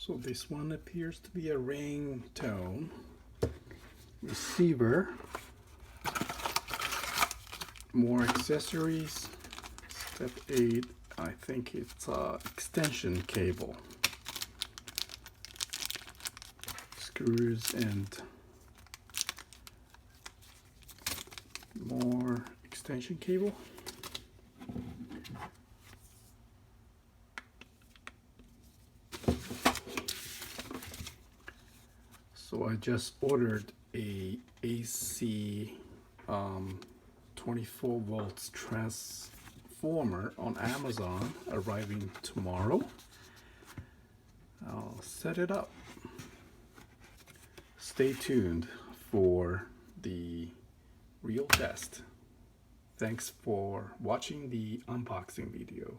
So this one appears to be a ringtone receiver. More accessories. Step 8, I think it's extension cable. Screws and more extension cable. So I just ordered a AC 24 volts transformer on Amazon, arriving tomorrow. I'll set it up. Stay tuned for the real test. Thanks for watching the unboxing video.